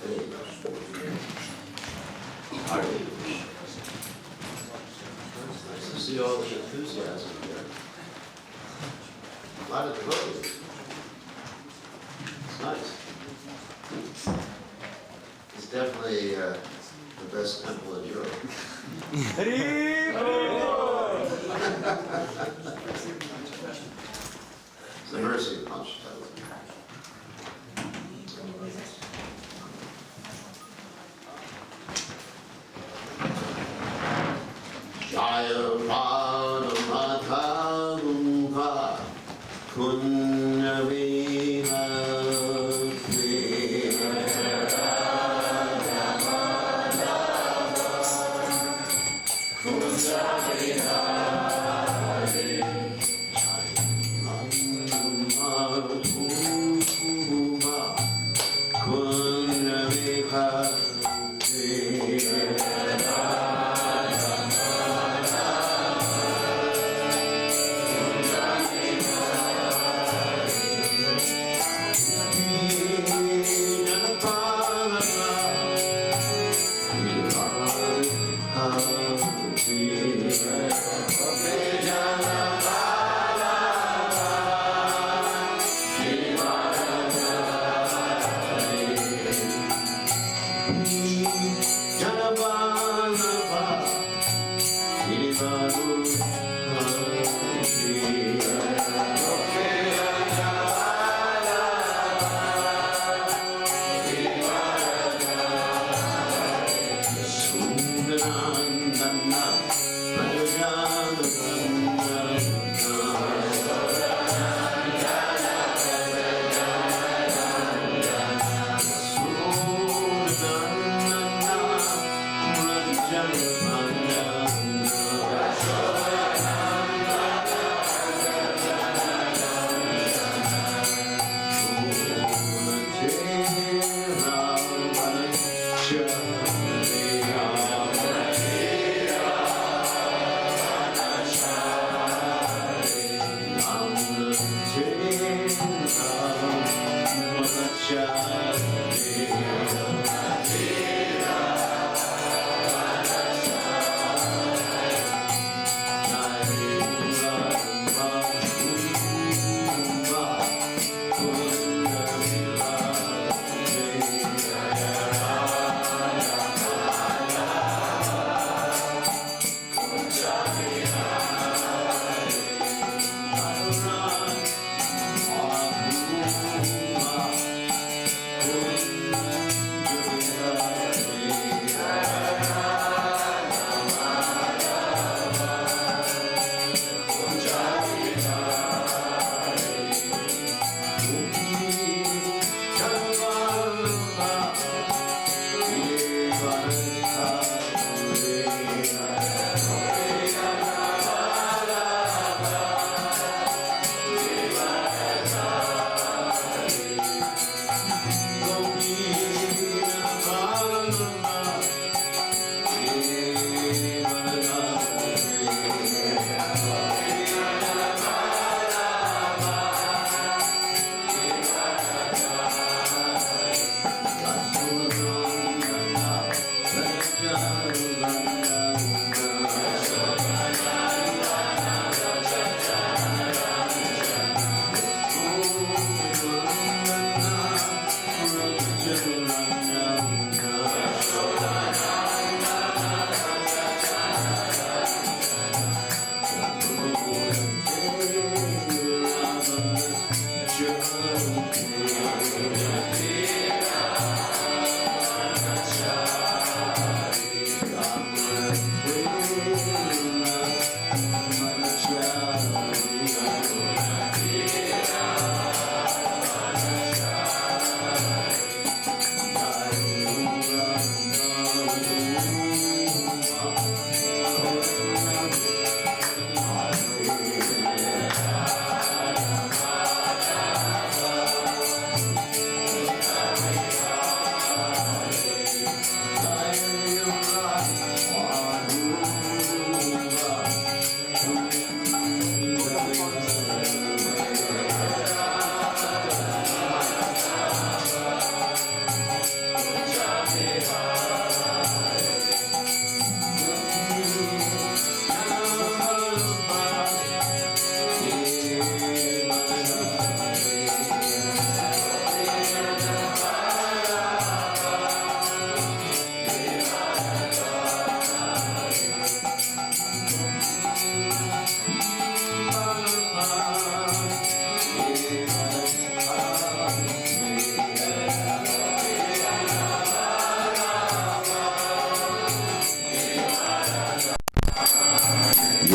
Nice to see all the enthusiasm here. A lot of devotees. It's nice. It's definitely the best temple in Europe. It's the mercy punch title. Jaya Padamadharuka Kunya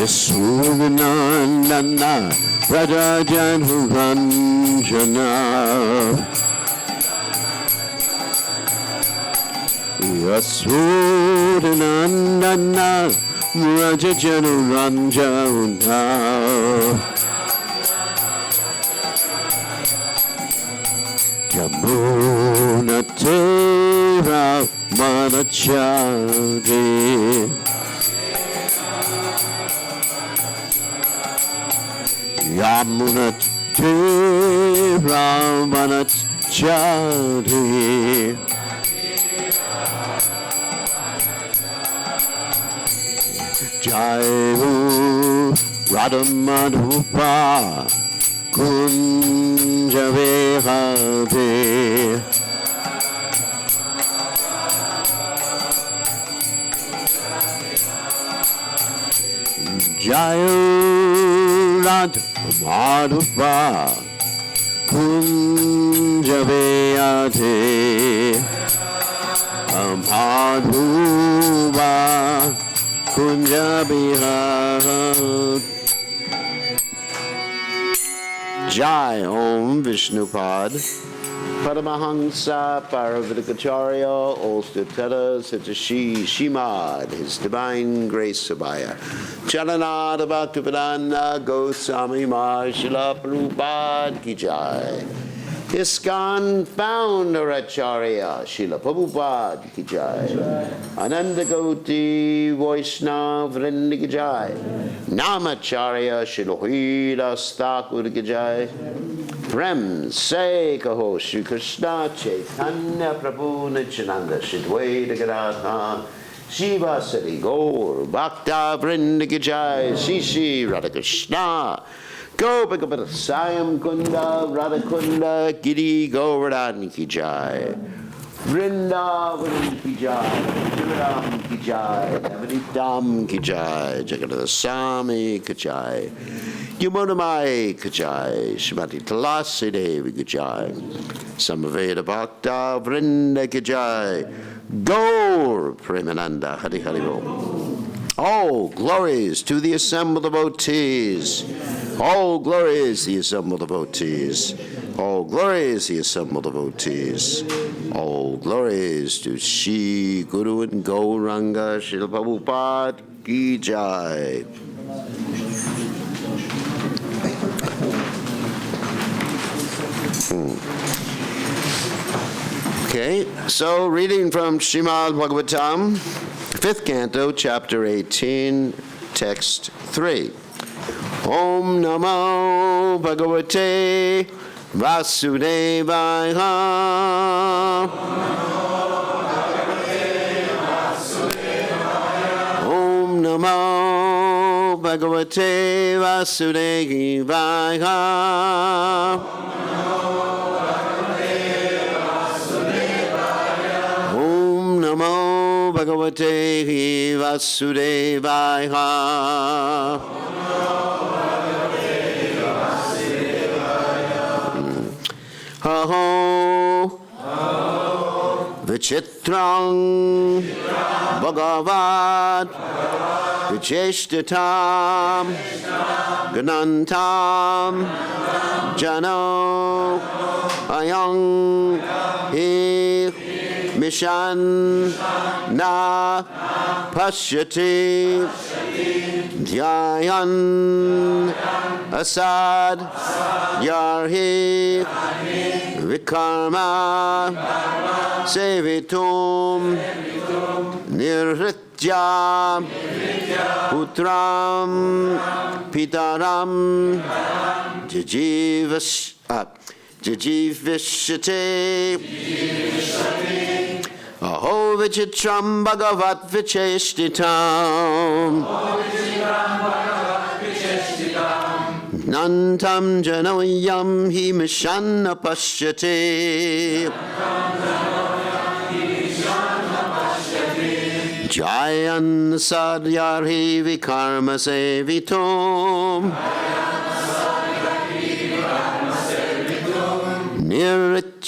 Yasudhanandana Rajajanuranjana Yasudhanandana Rajajanuranjana Yamunatera Manachari Yamunatera Manachari Jayu Radhamadhupa Kunjavehade Jayu Radhamadhupa Kunjavehade Madhuva Kunjavehade Jai Om Vishnupad Paramahansa Paravidikacharya Austerities Sitashi Shimad His Divine Grace Abhaya Chalanada Bhaktivedanta Goswami Mahashila Prabhupada Ki Jai ISKCON Founder Acharya Srila Prabhupada Ki Jai Ananda Gauti Vaishnava Vrinda Ki Jai Namacharya Srila Thakur Ki Jai Prem Se Kaho Shri Krishna Chaitanya Prabhu Nityananda Shidwaita Gadadha Shiva Sari Gaur Bhakta Vrinda Ki Jai Shri Radha Krishna Gopakapata Sayam Kunda Radha Kunda Giri Govardhan Ki Jai Vrindavan Ki Jai Shivaram Ki Jai Navanitam Ki Jai Jagannath Swami Ki Jai Yamunamai Ki Jai Shrimati Tulasi Devi Ki Jai Samaveda Bhakta Vrinda Ki Jai Gaur Premananda Hari Hari Bol. All glories to the assembled devotees. All glories the assembled devotees. All glories the assembled devotees. All glories to Shri Guru and Gauranga Srila Prabhupada Ki Jai. Okay, so reading from Srimad Bhagavatam, 5th Canto, Chapter 18, Text 3. Om Namo Bhagavate Vasudevaya. Om Namo Bhagavate Vasudevaya. Om Namo Bhagavate Vasudevaya. Aho Vichitrang Bhagavat Vicheshtatam Ganantam Jano Ayang Hi Mishan Na Pashyati Dhyayan Asad Yarhi Vikarma Sevitum Nirritya Putram Pitaram Jajivishate Aho Vichitram Bhagavat Vicheshtitam Nantam Janoyam Hi Mishana Pashyate Jayan Sadyarhi Vikarma Sevitum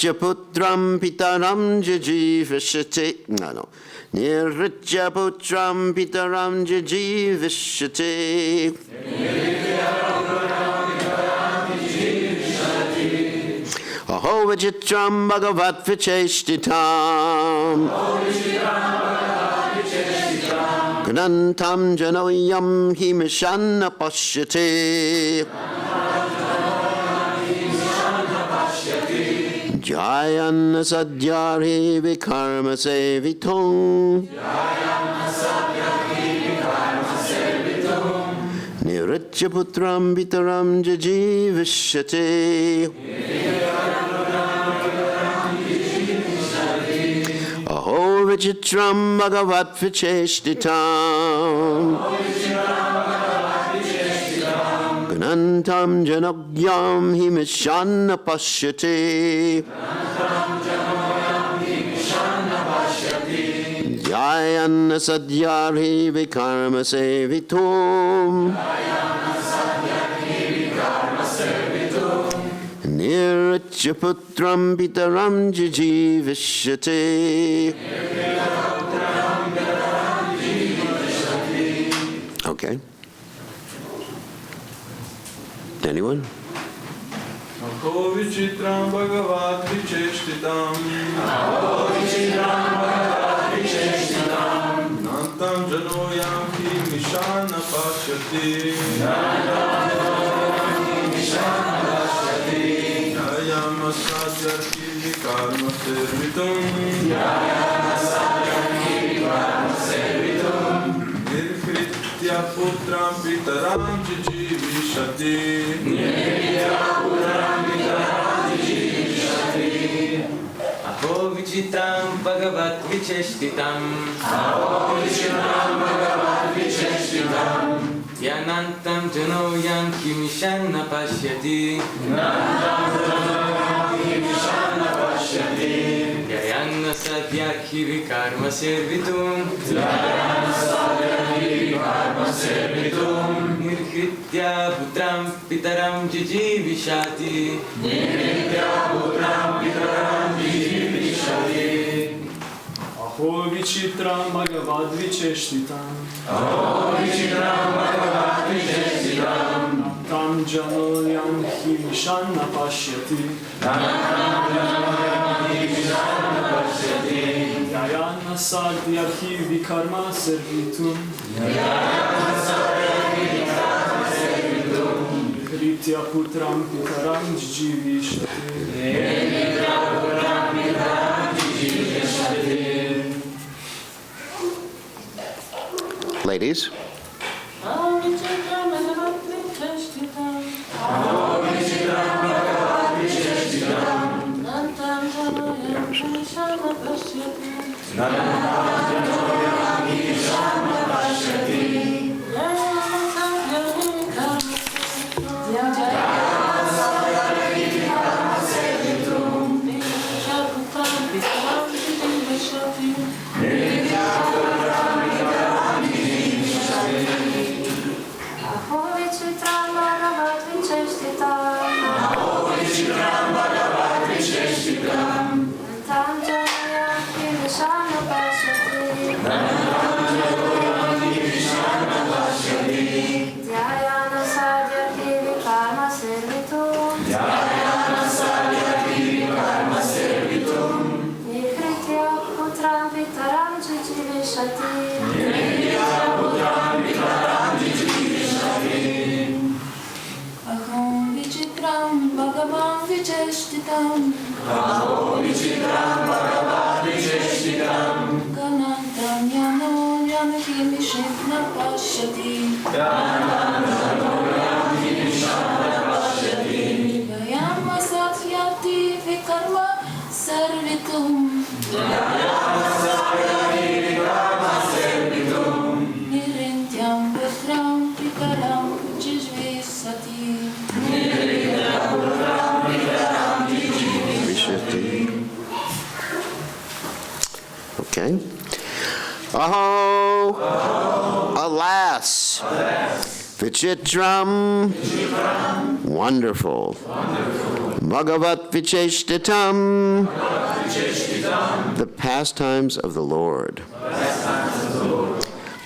Nirritya putram pitaram jajivishati. No. Nirritya putram pitaram jajivishati. Aho vijitram bhagavat vicheshtitam. Gnantam janoyam himishanna pashyati. Jayana sadyarhi vikarma sevitum. Nirritya putram pitaram jajivishati. Aho vichitram bhagavat vicheshtitam. Gnantam janogyam himishanna pashyati. Jayana sadyarhi vikarma sevitum. Nirritya putram pitaram jajivishati. Okay. Anyone? Aho vichitram bhagavat vicheshtitam. Nantam janoyam ki mishana pashyati. Jayam asadyar ki vikarma servitum. Nirkritya putram pitaram jijivishati. Aho vichitram bhagavat vicheshtitam. Yanantam janoyam kimishanna pashyati. Jayana sadyakhi vikarma servitum. Nirkritya putram pitaram jijivishati. Aho vichitram bhagavat vicheshtitam. Nantam janoyam himishanna pashyati. Jayana sadyarhi vikarma servitum. Nirkritya putram pitaram jijivishati. Ladies. Okay. Aho. Alas. Vichitram. Wonderful. Bhagavat Vicheshtitam, the pastimes of the Lord.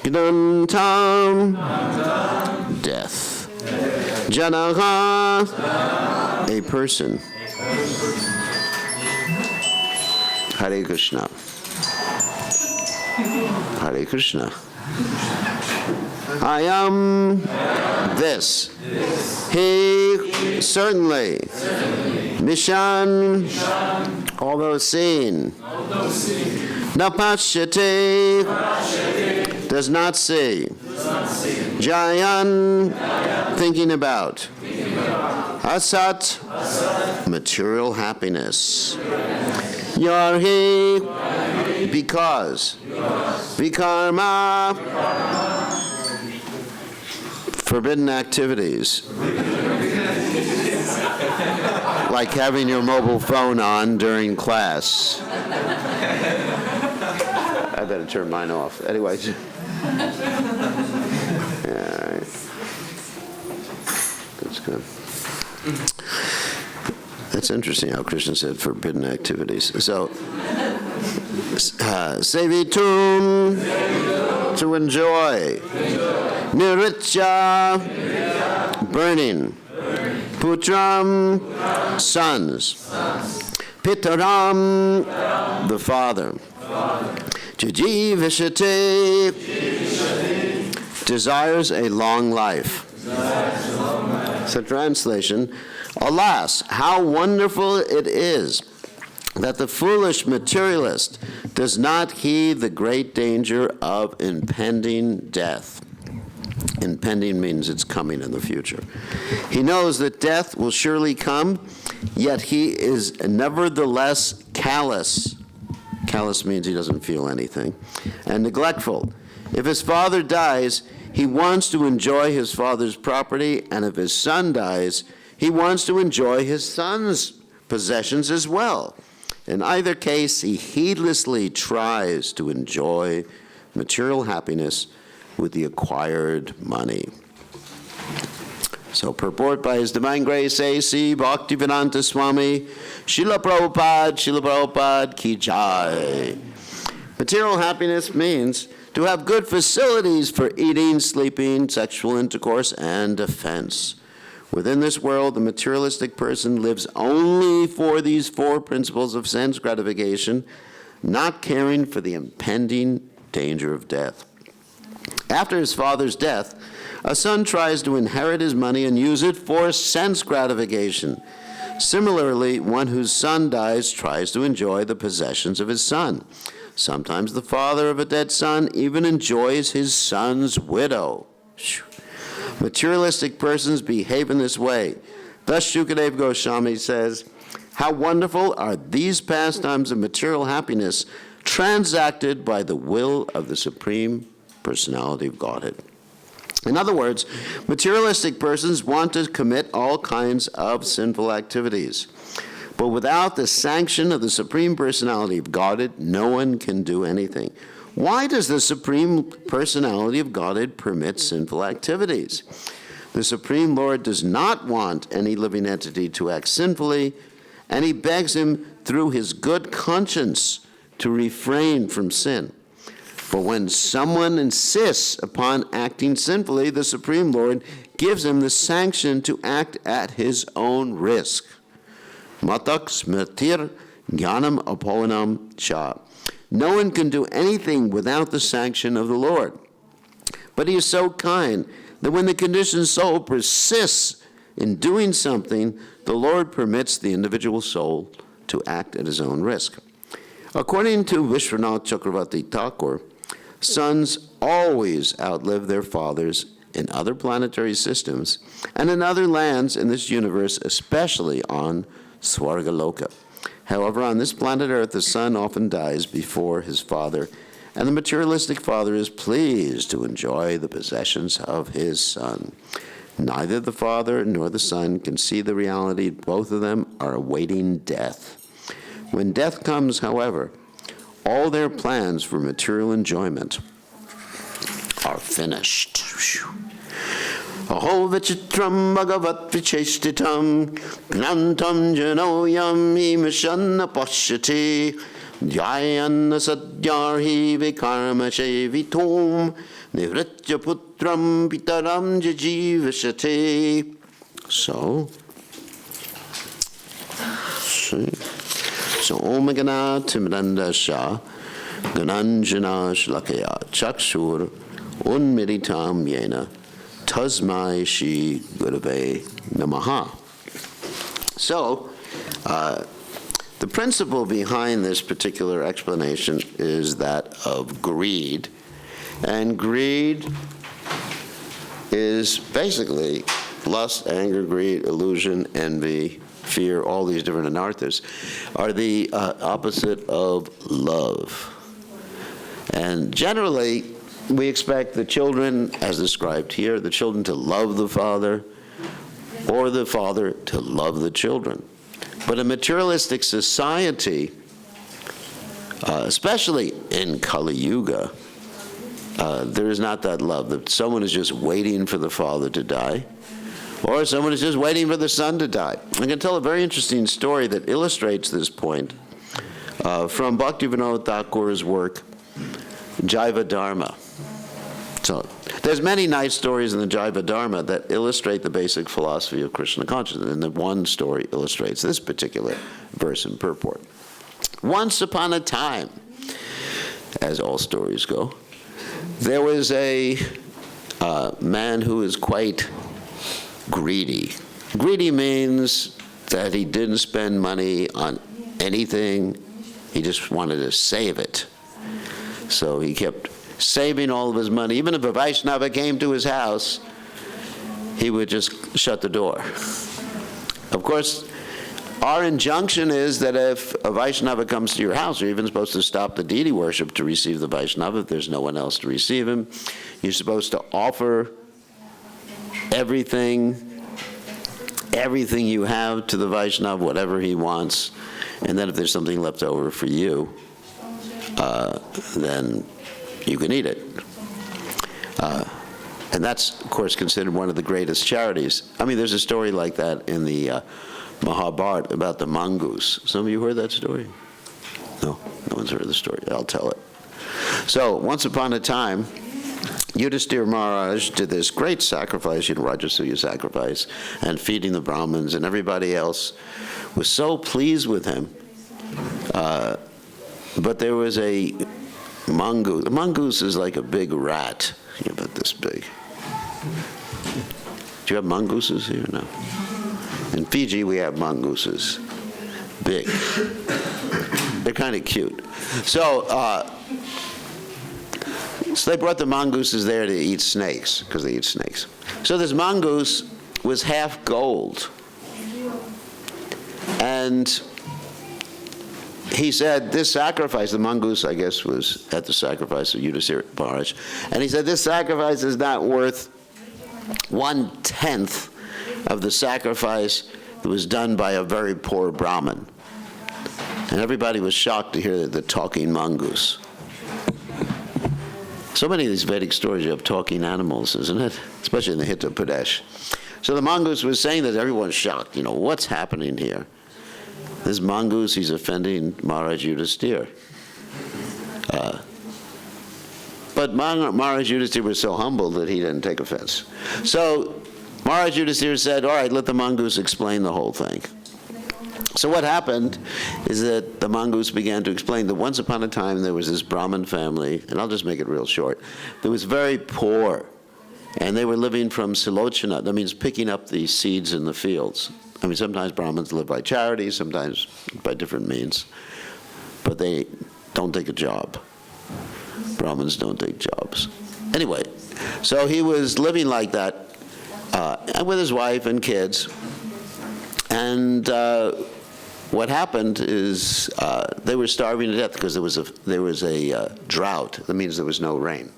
Gnantam, death. Janaha, a person. Hare Krishna. Hare Krishna. I am this. He, certainly. Mishan, although seen. Napashyate, does not see. Jayan, thinking about. Asat, material happiness. Yarhi, because. Vikarma, forbidden activities. Like having your mobile phone on during class. I better turn mine off. Anyway. Yeah, that's good. That's interesting how Krishna said forbidden activities. So, sevitum, to enjoy. Niritya, burning. Putram, sons. Pitaram, the father. Jajivishate, desires a long life. So translation, alas, how wonderful it is that the foolish materialist does not heed the great danger of impending death. Impending means it's coming in the future. He knows that death will surely come, yet he is nevertheless callous. Callous means he doesn't feel anything. And neglectful. If his father dies, he wants to enjoy his father's property, and if his son dies, he wants to enjoy his son's possessions as well. In either case, he heedlessly tries to enjoy material happiness with the acquired money. So purport by His Divine Grace A.C. Bhaktivedanta Swami, Srila Prabhupada Ki Jai. Material happiness means to have good facilities for eating, sleeping, sexual intercourse, and defense. Within this world, the materialistic person lives only for these four principles of sense gratification, not caring for the impending danger of death. After his father's death, a son tries to inherit his money and use it for sense gratification. Similarly, one whose son dies tries to enjoy the possessions of his son. Sometimes the father of a dead son even enjoys his son's widow. Materialistic persons behave in this way. Thus, Shukadeva Goswami says, how wonderful are these pastimes of material happiness transacted by the will of the Supreme Personality of Godhead. In other words, materialistic persons want to commit all kinds of sinful activities. But without the sanction of the Supreme Personality of Godhead, no one can do anything. Why does the Supreme Personality of Godhead permit sinful activities? The Supreme Lord does not want any living entity to act sinfully, and he begs him through his good conscience to refrain from sin. But when someone insists upon acting sinfully, the Supreme Lord gives him the sanction to act at his own risk. Matak smritir jnanam apovanam cha. No one can do anything without the sanction of the Lord. But he is so kind that when the conditioned soul persists in doing something, the Lord permits the individual soul to act at his own risk. According to Vishwanath Chakravarti Thakur, sons always outlive their fathers in other planetary systems and in other lands in this universe, especially on Swargaloka. However, on this planet Earth, the son often dies before his father, and the materialistic father is pleased to enjoy the possessions of his son. Neither the father nor the son can see the reality. Both of them are awaiting death. When death comes, however, all their plans for material enjoyment are finished. Aho vichitram bhagavat vicheshtitam gnantam janoyam himashanna pashyati Jayana sadyarhi vikarma shevitum nivritya putram pitaram jajivashati. So Omagana Timranda Shah Gananjana Shlakaya Chakshur Unmiritam Yena Tasmai Shri Gurave Namaha. So, the principle behind this particular explanation is that of greed. And greed is basically lust, anger, greed, illusion, envy, fear, all these different anarthas are the opposite of love. And generally, we expect the children, as described here, the children to love the father, or the father to love the children. But in materialistic society, especially in Kali Yuga, there is not that love. That someone is just waiting for the father to die, or someone is just waiting for the son to die. I can tell a very interesting story that illustrates this point from Bhaktivinoda Thakur's work, Jaiva Dharma. So there's many nice stories in the Jaiva Dharma that illustrate the basic philosophy of Krishna consciousness, and the one story illustrates this particular verse and purport. Once upon a time, as all stories go, there was a man who was quite greedy. Greedy means that he didn't spend money on anything, he just wanted to save it. So he kept saving all of his money. Even if a Vaishnava came to his house, he would just shut the door. Of course, our injunction is that if a Vaishnava comes to your house, you're even supposed to stop the deity worship to receive the Vaishnava if there's no one else to receive him. You're supposed to offer everything you have to the Vaishnava, whatever he wants, and then if there's something left over for you, then you can eat it. And that's, of course, considered one of the greatest charities. I mean, there's a story like that in the Mahabharata about the Mongoose. Some of you heard that story? No one's heard the story. I'll tell it. So, once upon a time, Yudhisthira Maharaj did this great sacrifice, Rajasuya sacrifice, and feeding the Brahmins, and everybody else was so pleased with him. But there was a mongoose. A mongoose is like a big rat, about this big. Do you have mongooses here? No. In Fiji, we have mongooses. Big. They're kind of cute. So they brought the mongooses there to eat snakes, because they eat snakes. So this mongoose was half gold. And he said, this sacrifice, the mongoose, I guess, was at the sacrifice of Yudhisthira Maharaj, and he said, this sacrifice is not worth 1/10 of the sacrifice that was done by a very poor Brahmin. And everybody was shocked to hear the talking mongoose. So many of these Vedic stories, you have talking animals, isn't it? Especially in the Hita Pradesh. So the mongoose was saying that everyone's shocked, what's happening here? This mongoose, he's offending Maharaj Yudhisthira. But Maharaj Yudhisthira was so humble that he didn't take offense. So Maharaj Yudhisthira said, all right, let the mongoose explain the whole thing. So what happened is that the mongoose began to explain that once upon a time there was this Brahmin family, and I'll just make it real short, that was very poor, and they were living from silochana, that means picking up the seeds in the fields. I mean, sometimes Brahmins live by charity, sometimes by different means, but they don't take a job. Brahmins don't take jobs. Anyway, so he was living like that with his wife and kids, and what happened is they were starving to death because there was a drought. That means there was no rain.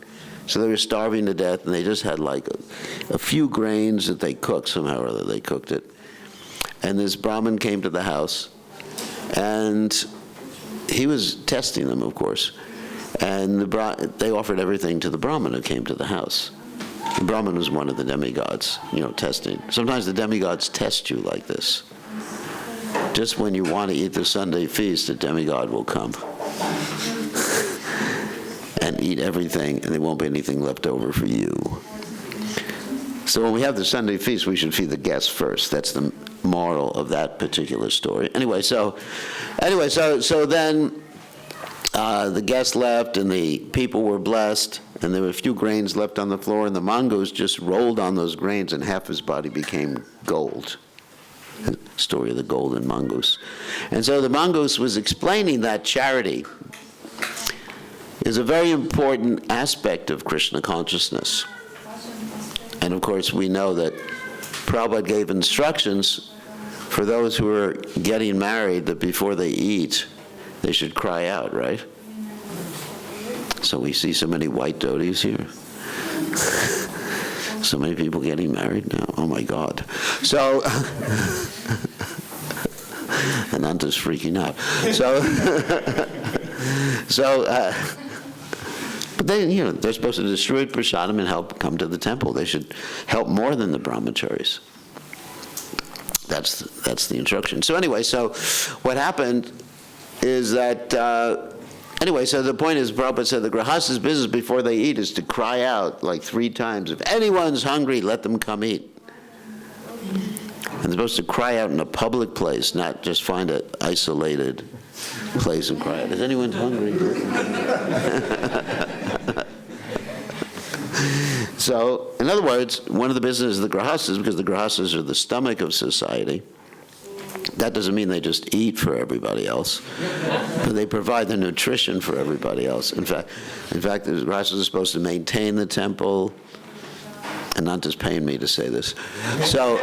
So they were starving to death, and they just had like a few grains that they cooked, somehow or other they cooked it. And this Brahmin came to the house, and he was testing them, of course. And they offered everything to the Brahmin who came to the house. Brahman was one of the demigods, testing. Sometimes the demigods test you like this. Just when you want to eat the Sunday feast, the demigod will come and eat everything, and there won't be anything left over for you. So when we have the Sunday feast, we should feed the guests first. That's the moral of that particular story. Anyway, so then the guests left, and the people were blessed, and there were a few grains left on the floor, and the mongoose just rolled on those grains, and half his body became gold. The story of the golden mongoose. And so the mongoose was explaining that charity is a very important aspect of Krishna consciousness. And of course, we know that Prabhupada gave instructions for those who are getting married that before they eat, they should cry out, right? So we see so many white devotees here. So many people getting married now. Oh my God. So, Ananda's freaking out. But they're supposed to distribute prasadam and help come to the temple. They should help more than the brahmacharis. That's the instruction. So anyway, so what happened is that, so the point is, Prabhupada said the grahasta's business before they eat is to cry out like 3 times, if anyone's hungry, let them come eat. And they're supposed to cry out in a public place, not just find an isolated place and cry out, is anyone hungry? So, in other words, one of the businesses of the grahastas, because the grahastas are the stomach of society, that doesn't mean they just eat for everybody else, but they provide the nutrition for everybody else. In fact, the grahastas are supposed to maintain the temple. Ananda's paying me to say this. So,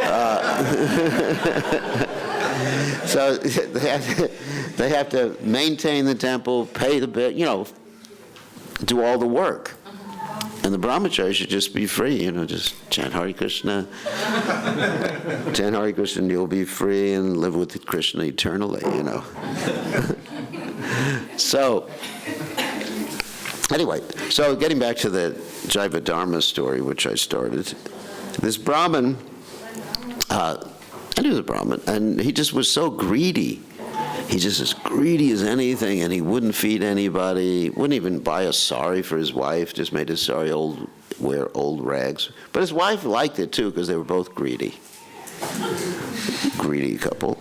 so they have to maintain the temple, pay the bill, do all the work. And the brahmachari should just be free, just chant Hare Krishna. Chant Hare Krishna, and you'll be free and live with Krishna eternally, So, anyway, so getting back to the Jaiva Dharma story, which I started, this Brahmin, and he was a Brahmin, and he just was so greedy. He's just as greedy as anything, and he wouldn't feed anybody, wouldn't even buy a sari for his wife, just made his sari wear old rags. But his wife liked it too, because they were both greedy. Greedy couple.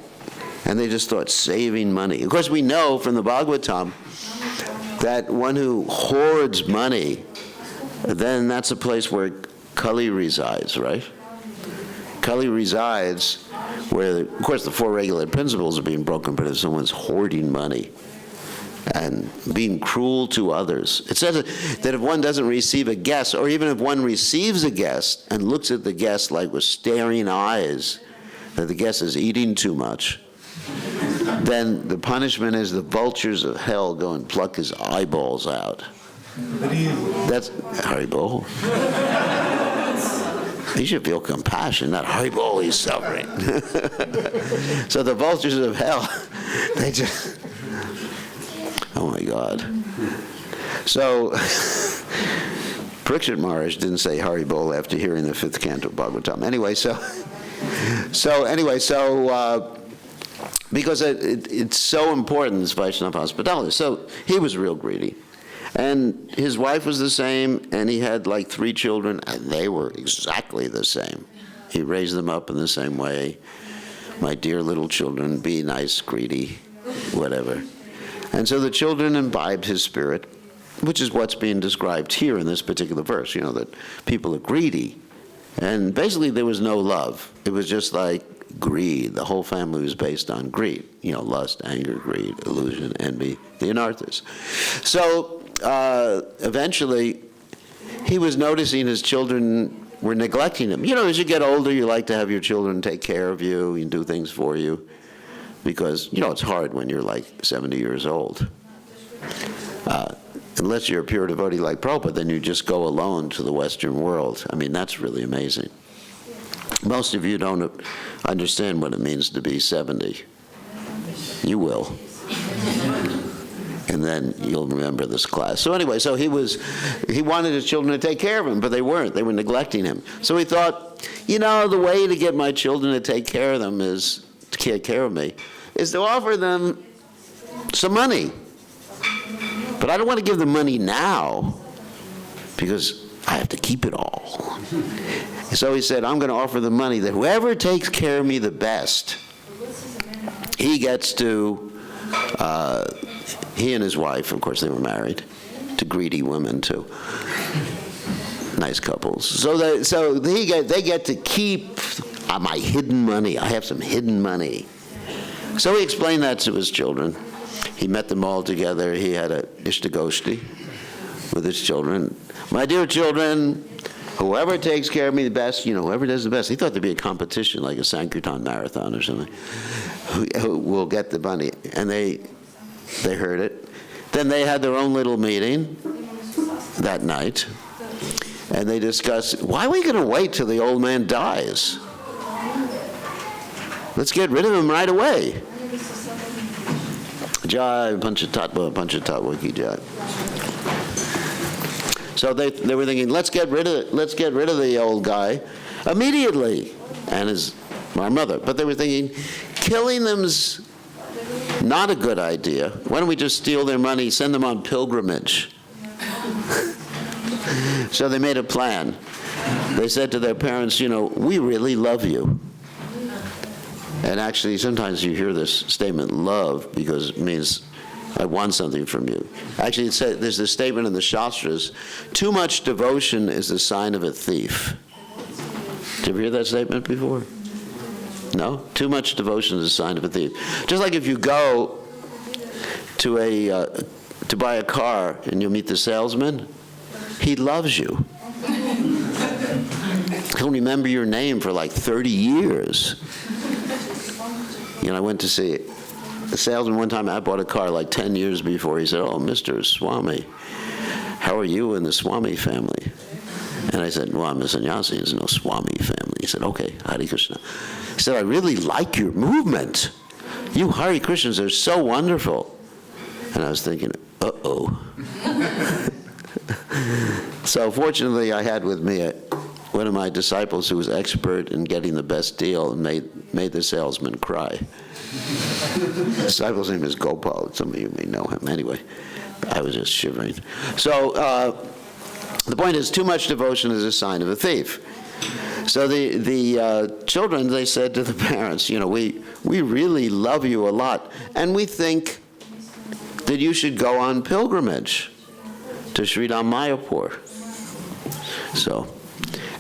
And they just thought saving money. Of course, we know from the Bhagavatam that one who hoards money, then that's a place where Kali resides, right? Kali resides where, of course, the 4 regulated principles are being broken, but if someone's hoarding money and being cruel to others. It says that if one doesn't receive a guest, or even if one receives a guest and looks at the guest like with staring eyes, that the guest is eating too much, then the punishment is the vultures of hell go and pluck his eyeballs out. That's Haribol. He should feel compassion, not Haribol, he's suffering. So the vultures of hell, they just, oh my God. So Parikshit Maharaj didn't say Haribol after hearing the 5th canto of Bhagavatam. Anyway, because it's so important, this Vaishnava hospitality. So he was real greedy. And his wife was the same, and he had like 3 children, and they were exactly the same. He raised them up in the same way. My dear little children, be nice, greedy, whatever. And so the children imbibed his spirit, which is what's being described here in this particular verse, that people are greedy. And basically there was no love. It was just like greed. The whole family was based on greed. Lust, anger, greed, illusion, envy, the anarthas. So eventually, he was noticing his children were neglecting him. As you get older, you like to have your children take care of you and do things for you, because, it's hard when you're like 70 years old. Unless you're a pure devotee like Prabhupada, then you just go alone to the Western world. I mean, that's really amazing. Most of you don't understand what it means to be 70. You will. and then you'll remember this class. So anyway, so he wanted his children to take care of him, but they weren't. They were neglecting him. So he thought, the way to get my children to take care of them is to offer them some money. But I don't want to give them money now because I have to keep it all. So he said, I'm going to offer them money that whoever takes care of me the best, he gets to, he and his wife, of course they were married to greedy women too. Nice couples. So they get to keep my hidden money. I have some hidden money. So he explained that to his children. He met them all together. He had a ishtagoshti with his children. My dear children, whoever takes care of me the best, whoever does the best. He thought there'd be a competition, like a Sankirtan marathon or something, who will get the money. And they heard it. Then they had their own little meeting that night. And they discussed, why are we going to wait till the old man dies? Let's get rid of him right away. Jai, Panchatattva ki jai. So they were thinking, let's get rid of the old guy immediately, and my mother. But they were thinking, killing them's not a good idea. Why don't we just steal their money, send them on pilgrimage? So they made a plan. They said to their parents, we really love you. And actually, sometimes you hear this statement, love, because it means I want something from you. Actually, there's this statement in the Shastras, too much devotion is the sign of a thief. Did you ever hear that statement before? No? Too much devotion is a sign of a thief. Just like if you go to buy a car and you meet the salesman, he loves you. He'll remember your name for like 30 years. I went to see the salesman one time. I bought a car like 10 years before. He said, oh, Mr. Swami, how are you in the Swami family? And I said, well, I'm a sannyasi. There's no Swami family. He said, okay, Hare Krishna. He said, I really like your movement. You Hare Krishnas are so wonderful. And I was thinking, uh-oh. So fortunately, I had with me one of my disciples who was expert in getting the best deal and made the salesman cry. The disciple's name is Gopal. Some of you may know him. Anyway, I was just shivering. So the point is, too much devotion is a sign of a thief. So the children, they said to the parents, we really love you a lot, and we think that you should go on pilgrimage to Sridham Mayapur. So,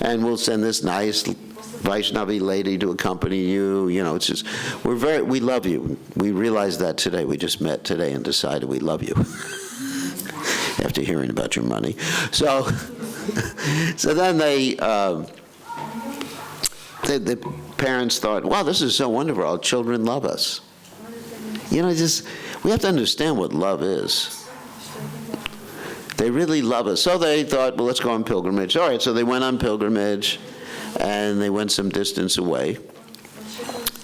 and we'll send this nice Vaishnavi lady to accompany you. It's just, we love you. We realized that today. We just met today and decided we love you after hearing about your money. So then the parents thought, wow, this is so wonderful. Our children love us. We have to understand what love is. They really love us. So they thought, well, let's go on pilgrimage. All right, so they went on pilgrimage, and they went some distance away.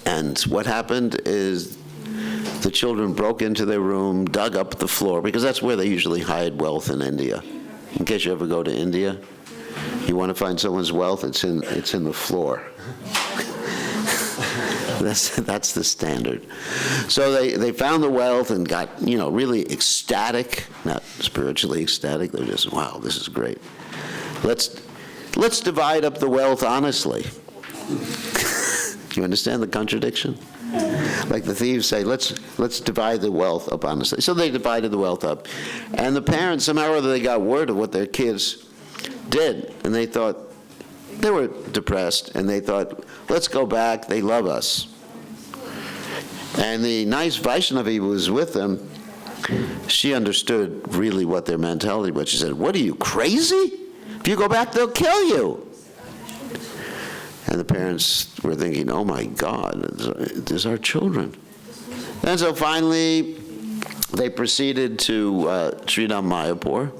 And what happened is the children broke into their room, dug up the floor, because that's where they usually hide wealth in India. In case you ever go to India, you want to find someone's wealth, it's in the floor. That's the standard. So they found the wealth and got, really ecstatic, not spiritually ecstatic. They're just, wow, this is great. Let's divide up the wealth honestly. You understand the contradiction? Like the thieves say, let's divide the wealth up honestly. So they divided the wealth up. And the parents, somehow or other, they got word of what their kids did. And they thought, they were depressed, and they thought, let's go back, they love us. And the nice Vaishnavi who was with them, she understood really what their mentality was. She said, what are you, crazy? If you go back, they'll kill you. And the parents were thinking, oh my God, these are our children. And so finally, they proceeded to Sridham Mayapur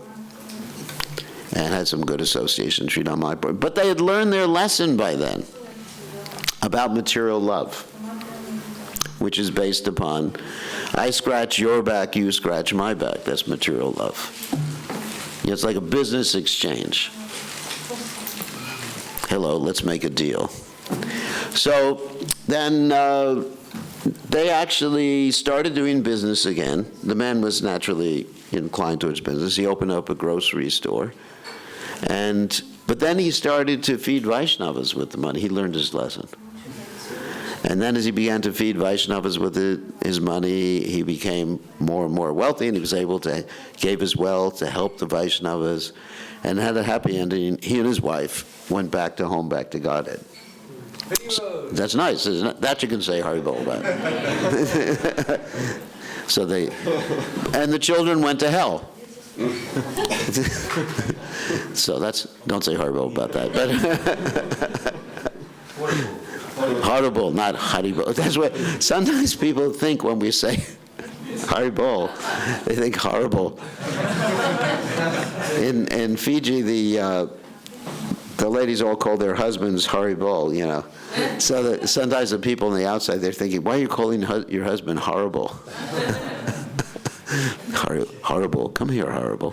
and had some good association in Sridham Mayapur. But they had learned their lesson by then about material love, which is based upon I scratch your back, you scratch my back. That's material love. It's like a business exchange. Hello, let's make a deal. So then they actually started doing business again. The man was naturally inclined towards business. He opened up a grocery store. But then he started to feed Vaishnavas with the money. He learned his lesson. And then as he began to feed Vaishnavas with his money, he became more and more wealthy, and he was able to give his wealth to help the Vaishnavas, and had a happy ending. He and his wife went back to home, back to Godhead. So, that's nice, isn't it? That you can say Haribol about. And the children went to hell. So don't say Haribol about that. But horrible, not Haribol. That's what sometimes people think when we say Haribol. They think horrible. In Fiji, the ladies all call their husbands Haribol, So that sometimes the people on the outside, they're thinking, why are you calling your husband horrible? Horrible. Come here, horrible.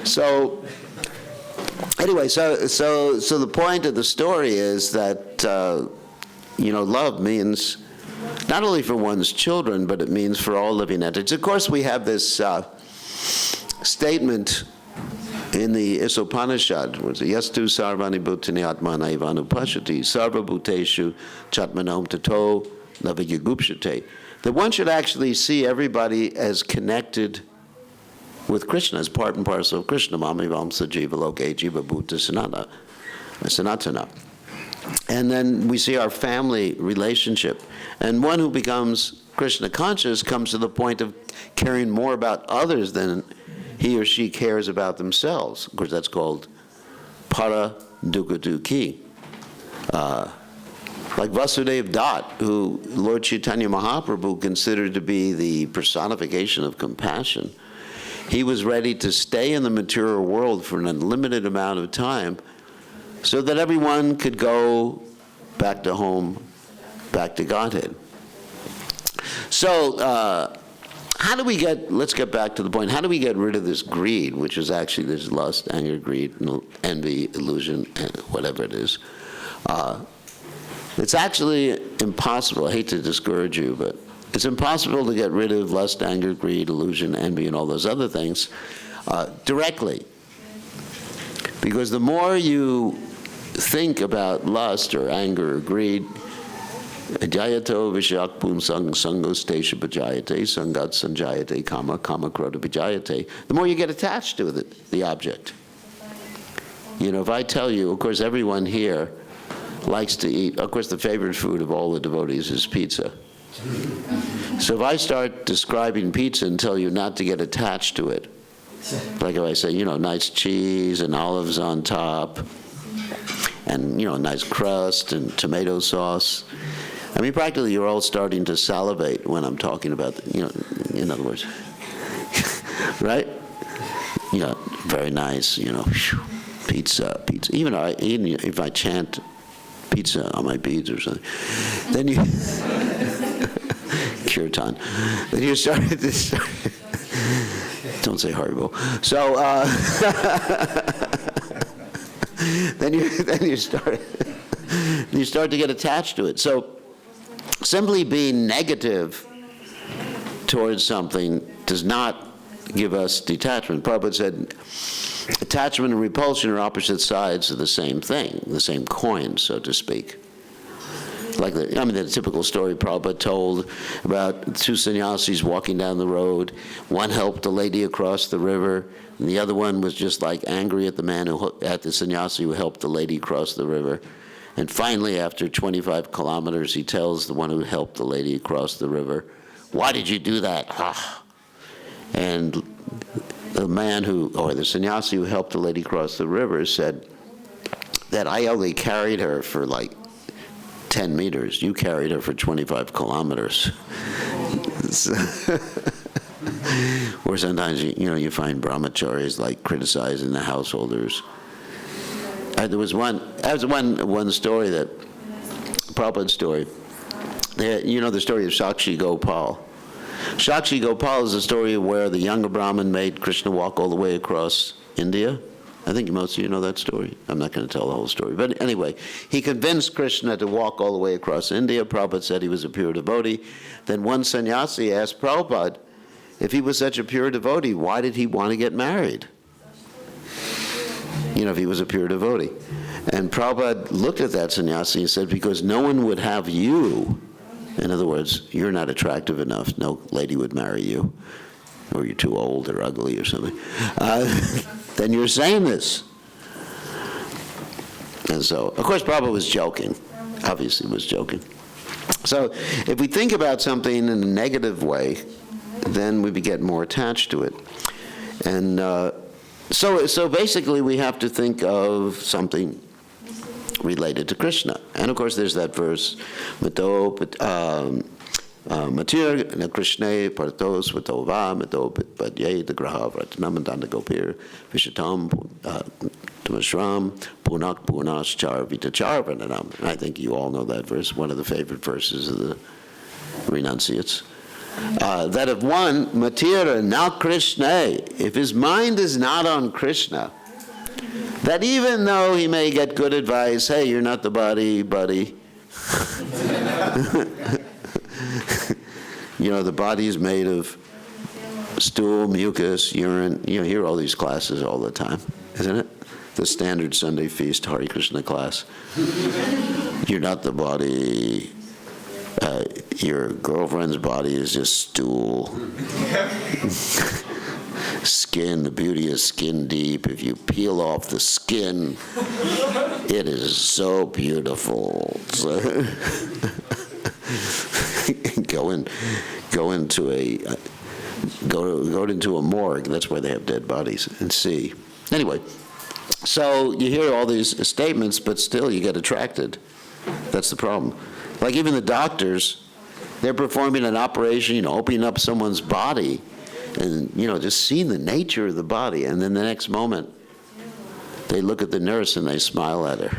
So anyway, so the point of the story is that love means not only for one's children, but it means for all living entities. Of course, we have this statement in the Isopanishad, was Yastu Sarvani Bhutani Atmana Ivanu Pashati Sarva Bhuteshu Chatmanom Tato Navigagupshate, that one should actually see everybody as connected with Krishna, as part and parcel of Krishna. Mami Vamsa Jiva Loke Jiva Bhuta Sanatana. And then we see our family relationship. And one who becomes Krishna conscious comes to the point of caring more about others than he or she cares about themselves. Of course, that's called para dukkha dukhi. Like Vasudev Dutt, who Lord Chaitanya Mahaprabhu considered to be the personification of compassion. He was ready to stay in the material world for an unlimited amount of time so that everyone could go back to home, back to Godhead. So, how do we let's get back to the point, how do we get rid of this greed, which is actually this lust, anger, greed, envy, illusion, and whatever it is? It's actually impossible. I hate to discourage you, but it's impossible to get rid of lust, anger, greed, illusion, envy, and all those other things directly. Because the more you think about lust or anger or greed, Jayato Vishakpun Sang Sangostesha Bajayate Sangat Sanjayate Kama Kama Krota Bajayate, the more you get attached to the object. If I tell you, of course, everyone here likes to eat, of course, the favorite food of all the devotees is pizza. So if I start describing pizza and tell you not to get attached to it, like if I say, nice cheese and olives on top, and, nice crust and tomato sauce, I mean, practically you're all starting to salivate when I'm talking about, in other words, right? Very nice, pizza. Even if I chant pizza on my beads or something, then you, kirtan, then you started to don't say horrible. So, then you start to get attached to it. So, simply being negative towards something does not give us detachment. Prabhupada said, attachment and repulsion are opposite sides of the same thing, the same coin, so to speak. Like the typical story Prabhupada told about two sannyasis walking down the road. One helped a lady across the river, and the other one was just like angry at the sannyasi who helped the lady cross the river. And finally, after 25 kilometers, he tells the one who helped the lady across the river, "Why did you do that?" And the sannyasi who helped the lady cross the river said that I only carried her for like 10 meters. You carried her for 25 kilometers. Or sometimes, you find brahmacharis like criticizing the householders. There was one story, that Prabhupada story, You know the story of Sakshi Gopal. Sakshi Gopal is a story where the younger Brahmin made Krishna walk all the way across India. I think most of you know that story. I'm not going to tell the whole story. But anyway, he convinced Krishna to walk all the way across India. Prabhupada said he was a pure devotee. Then one sannyasi asked Prabhupada, if he was such a pure devotee, why did he want to get married? You know, if he was a pure devotee. And Prabhupada looked at that sannyasi and said, because no one would have you. In other words, you're not attractive enough. No lady would marry you. Or you're too old or ugly or something. Then you're saying this. And so, of course, Prabhupada was joking. Obviously was joking. So if we think about something in a negative way, then we get more attached to it. And so basically we have to think of something related to Krishna. And of course there's that verse, Matir Krishna Partos Vatova Mato Padye the Graha Vratanamandana Gopir Vishatam Tamashram Punak Punas Char Vita Charvananam. And I think you all know that verse, one of the favorite verses of the renunciates. That if one, Matira, not Krishna, if his mind is not on Krishna, that even though he may get good advice, hey, you're not the body, buddy. You know, the body is made of stool, mucus, urine. You hear all these classes all the time, isn't it? The standard Sunday feast Hare Krishna class. You're not the body. Your girlfriend's body is just stool. Skin, the beauty is skin deep. If you peel off the skin, it is so beautiful. So go into a morgue. That's where they have dead bodies, and see. Anyway, so you hear all these statements, but still you get attracted. That's the problem. Like even the doctors, they're performing an operation, opening up someone's body, and just seeing the nature of the body, and then the next moment they look at the nurse and they smile at her.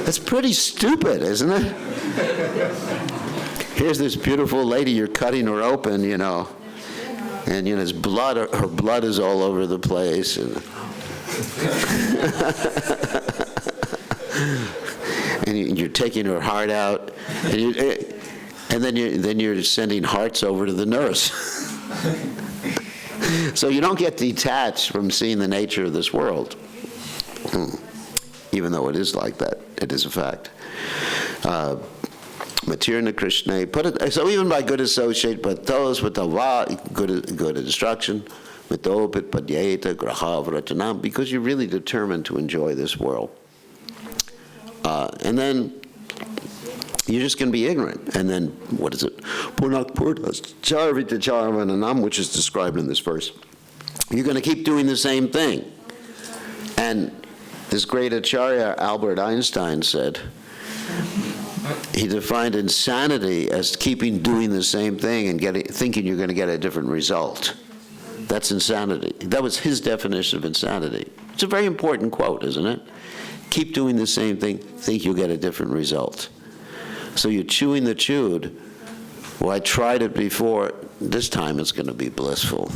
That's pretty stupid, isn't it? Here's this beautiful lady, you're cutting her open, and it's blood, her blood is all over the place, and and you're taking her heart out, and then you're sending hearts over to the nurse. So you don't get detached from seeing the nature of this world, even though it is like that. It is a fact. Matirna Krishna, so even by good associate, but those with the good instruction, because you're really determined to enjoy this world. And then you're just going to be ignorant. And then, what is it? Which is described in this verse. You're going to keep doing the same thing. And this great Acharya, Albert Einstein, said, he defined insanity as doing the same thing and thinking you're going to get a different result. That's insanity. That was his definition of insanity. It's a very important quote, isn't it? Keep doing the same thing, think you'll get a different result. So you're chewing the chewed. Well, I tried it before. This time it's going to be blissful.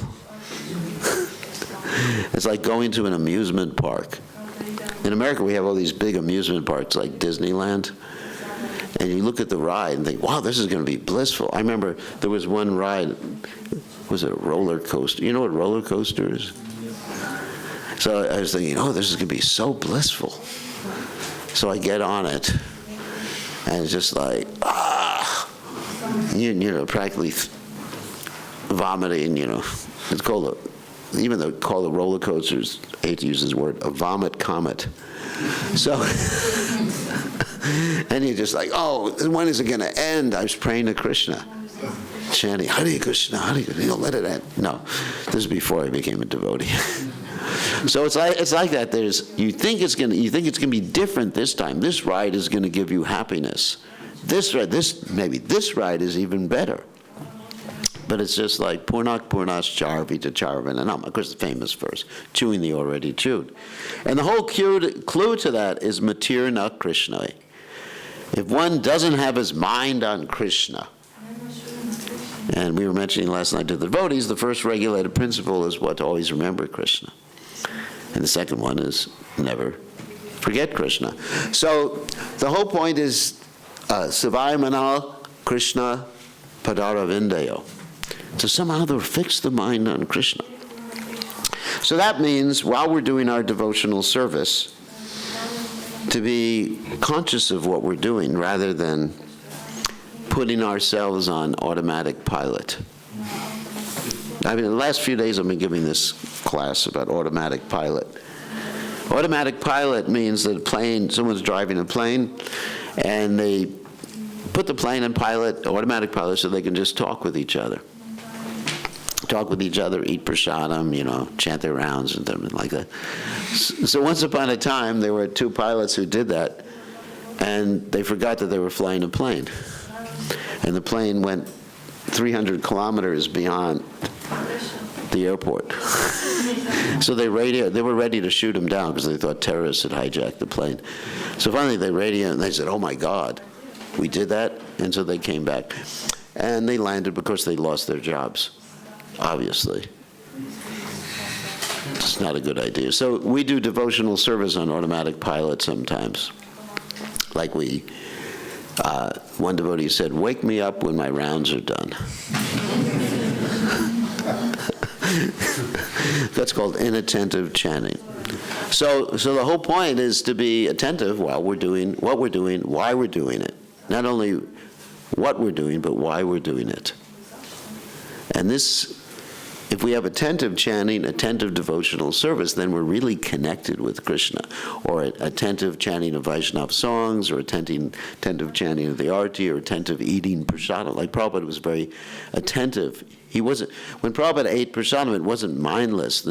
It's like going to an amusement park. In America, we have all these big amusement parks like Disneyland. And you look at the ride and think, wow, this is going to be blissful. I remember there was one ride, was it a roller coaster? You know what a roller coaster is? So I was thinking, this is going to be so blissful. So I get on it, and it's just like, practically vomiting, It's called even though called the roller coasters, I hate to use this word, a vomit comet. So, and you're just like, when is it going to end? I was praying to Krishna, chanting, Hare Krishna, Hare Krishna, let it end. No, this is before I became a devotee. So it's like that. You think it's going to be different this time. This ride is going to give you happiness. This ride is even better. But it's just like Purnak Purnas Charvita Charvananam. Of course, the famous verse, chewing the already chewed. And the whole clue to that is Matirna Krishna. If one doesn't have his mind on Krishna, and we were mentioning last night to the devotees, the first regulated principle is what? To always remember Krishna. And the second one is never forget Krishna. So the whole point is Savaya Manal Krishna Padara Vindayo. To somehow fix the mind on Krishna. So that means while we're doing our devotional service, to be conscious of what we're doing rather than putting ourselves on automatic pilot. I mean, the last few days I've been giving this class about automatic pilot. Automatic pilot means that someone's driving a plane, and they put the plane in automatic pilot, so they can just talk with each other. Talk with each other, eat prasadam, chant their rounds and something like that. So once upon a time, there were 2 pilots who did that, and they forgot that they were flying a plane. And the plane went 300 kilometers beyond the airport. So they were ready to shoot him down because they thought terrorists had hijacked the plane. So finally they radioed and they said, "Oh my God, we did that?" And so they came back. And they landed because they lost their jobs. Obviously. It's not a good idea. So we do devotional service on automatic pilot sometimes. Like one devotee said, "Wake me up when my rounds are done." That's called inattentive chanting. So the whole point is to be attentive while we're doing what we're doing, why we're doing it. Not only what we're doing, but why we're doing it. And this, if we have attentive chanting, attentive devotional service, then we're really connected with Krishna. Or attentive chanting of Vaishnava songs, or attentive chanting of the arti, or attentive eating prasadam. Like Prabhupada was very attentive. When Prabhupada ate prasadam, it wasn't mindless,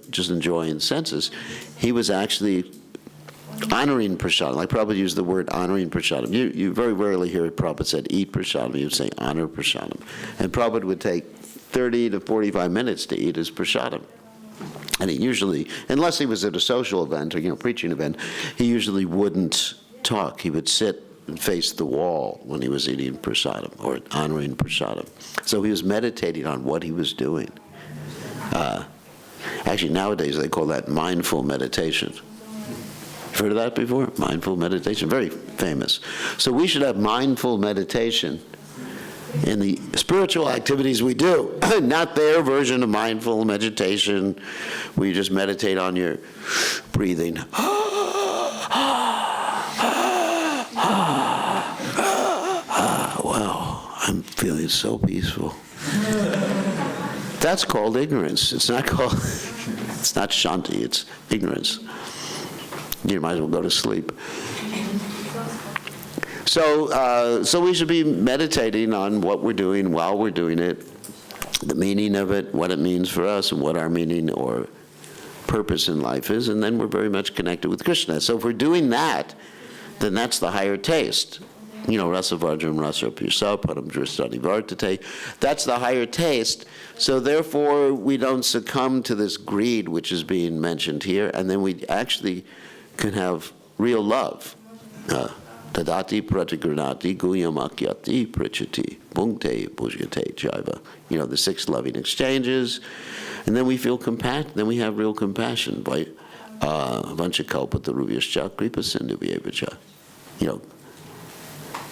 just enjoying senses. He was actually honoring prasadam. Like Prabhupada used the word honoring prasadam. You very rarely hear Prabhupada said eat prasadam. He would say honor prasadam. And Prabhupada would take 30 to 45 minutes to eat his prasadam. And he usually, unless he was at a social event or preaching event, he usually wouldn't talk. He would sit and face the wall when he was eating prasadam or honoring prasadam. So he was meditating on what he was doing. Actually, nowadays they call that mindful meditation. You've heard of that before? Mindful meditation, very famous. So we should have mindful meditation in the spiritual activities we do. Not their version of mindful meditation, where you just meditate on your breathing. Wow, I'm feeling so peaceful. That's called ignorance. It's not shanti, it's ignorance. You might as well go to sleep. So we should be meditating on what we're doing while we're doing it, the meaning of it, what it means for us, and what our meaning or purpose in life is, and then we're very much connected with Krishna. So if we're doing that, then that's the higher taste. Rasa Vajram Rasa Pisa Param Dristani Vartate. That's the higher taste. So therefore, we don't succumb to this greed which is being mentioned here, and then we actually can have real love. Tadati pratigranati guyamakyati prichati bhungte bhujyate jaiva. The 6 loving exchanges. And then we feel compassion, then we have real compassion. By vanchakalpa taruvyascha kripa sindhu vyevacha.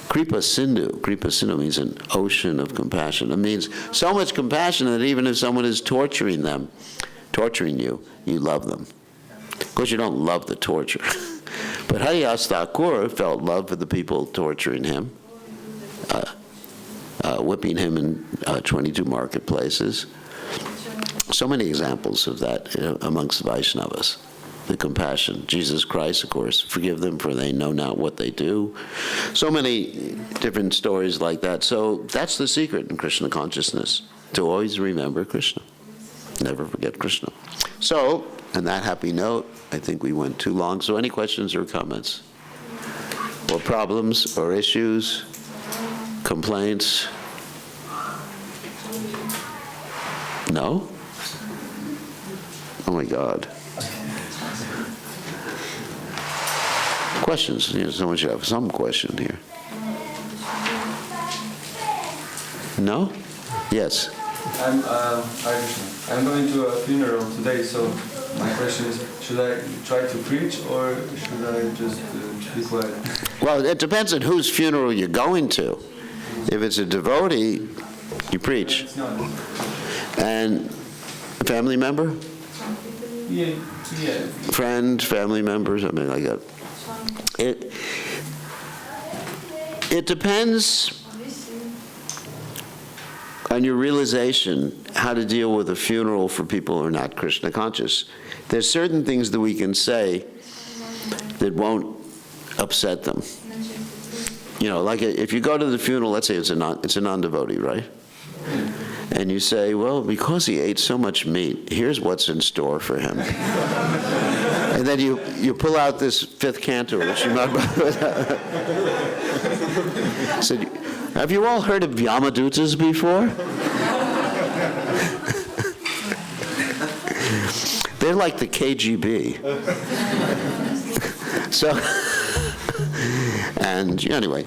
Kripa Sindhu means an ocean of compassion. It means so much compassion that even if someone is torturing you, you love them. Of course, you don't love the torture. But Hariyas Thakur felt love for the people torturing him, whipping him in 22 marketplaces. So many examples of that amongst Vaishnavas. The compassion. Jesus Christ, of course, forgive them for they know not what they do. So many different stories like that. So that's the secret in Krishna consciousness, to always remember Krishna. Never forget Krishna. So, on that happy note, I think we went too long. So any questions or comments? Or problems or issues? Complaints? No? Oh my God. Questions? Someone should have some question here. No? Yes. I'm going to a funeral today, so my question is, should I try to preach or should I just be quiet? Well, it depends on whose funeral you're going to. If it's a devotee, you preach. It's not. And a family member? Yeah. Friend, family member, something like that. It depends on your realization how to deal with a funeral for people who are not Krishna conscious. There's certain things that we can say that won't upset them. You know, like if you go to the funeral, let's say it's a non-devotee, right? And you say, well, because he ate so much meat, here's what's in store for him. And then you pull out this fifth canto, which you might said, have you all heard of Yamadutas before? They're like the KGB. So, and anyway,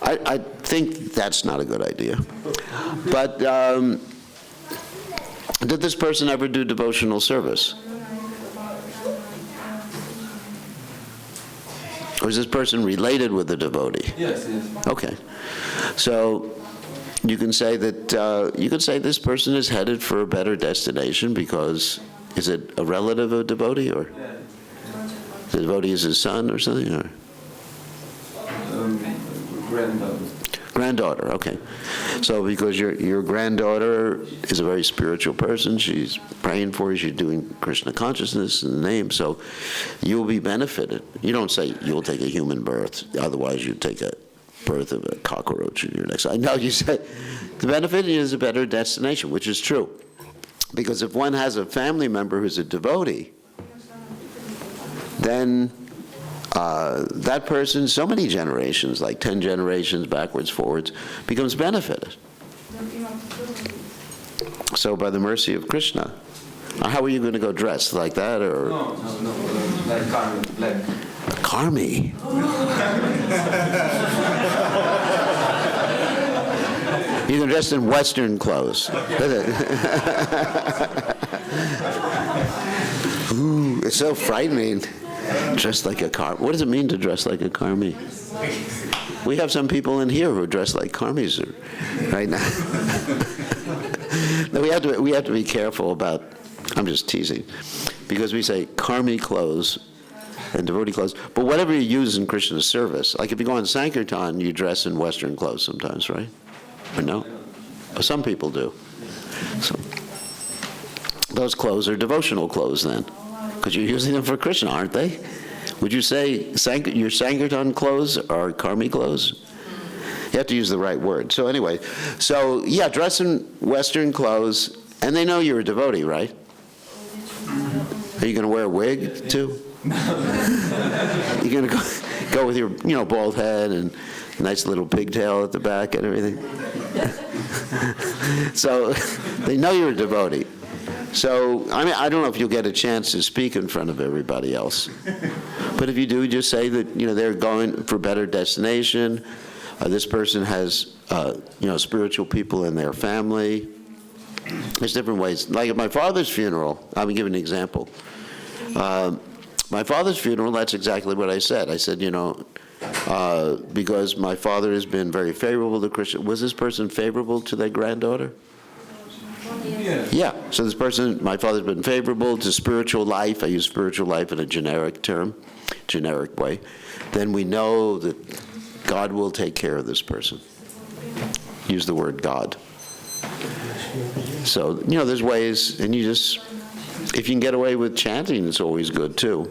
I think that's not a good idea. But did this person ever do devotional service? Or is this person related with the devotee? Yes. Okay. So you can say that this person is headed for a better destination because, is it a relative of a devotee, or the devotee is his son or something, or granddaughter? Okay. So because your granddaughter is a very spiritual person, she's praying for you, she's doing Krishna consciousness in the name, so you'll be benefited. You don't say you'll take a human birth, otherwise you'd take a birth of a cockroach in your next. I know you say the benefit is a better destination, which is true. Because if one has a family member who's a devotee, then that person, so many generations, like 10 generations backwards, forwards, becomes benefited. So by the mercy of Krishna, how are you going to go dressed like that, or? No, like karmi, black. Karmi? You're dressed in Western clothes. Ooh, it's so frightening. Dressed like a karmi. What does it mean to dress like a karmi? We have some people in here who are dressed like karmis right now. No, we have to be careful about. I'm just teasing, because we say karmi clothes and devotee clothes, but whatever you use in Krishna's service, like if you go on Sankirtan, you dress in Western clothes sometimes, right? Or no? Oh, some people do. So those clothes are devotional clothes then, because you're using them for Krishna, aren't they? Would you say your Sankirtan clothes are karmi clothes? You have to use the right word. So anyway, so yeah, dress in Western clothes, and they know you're a devotee, right? Are you going to wear a wig too? You're going to go with your, bald head and nice little pigtail at the back and everything. So they know you're a devotee. So I mean, I don't know if you'll get a chance to speak in front of everybody else, but if you do, just say that they're going for better destination. This person has spiritual people in their family. There's different ways. Like at my father's funeral, I'm giving an example. My father's funeral, that's exactly what I said. I said, because my father has been very favorable to Krishna. Was this person favorable to their granddaughter? Yeah. So this person, my father's been favorable to spiritual life. I use spiritual life in a generic term, generic way. Then we know that God will take care of this person. Use the word God. So, there's ways, and if you can get away with chanting, it's always good too.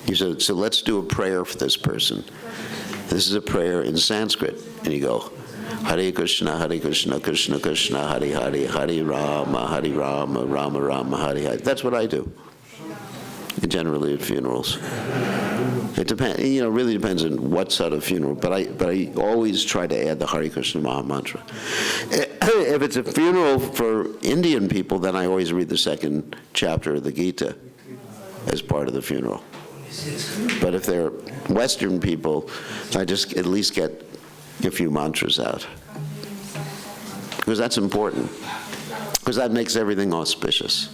You said, so let's do a prayer for this person. This is a prayer in Sanskrit. And you go, Hare Krishna, Krishna Krishna, Hare Hare, Hare Rama, Rama Rama, Hare Hare. That's what I do, generally at funerals. It depends, really depends on what sort of funeral, but I always try to add the Hare Krishna Maha Mantra. If it's a funeral for Indian people, then I always read the second chapter of the Gita as part of the funeral. But if they're Western people, I just at least get a few mantras out. because that's important, because that makes everything auspicious.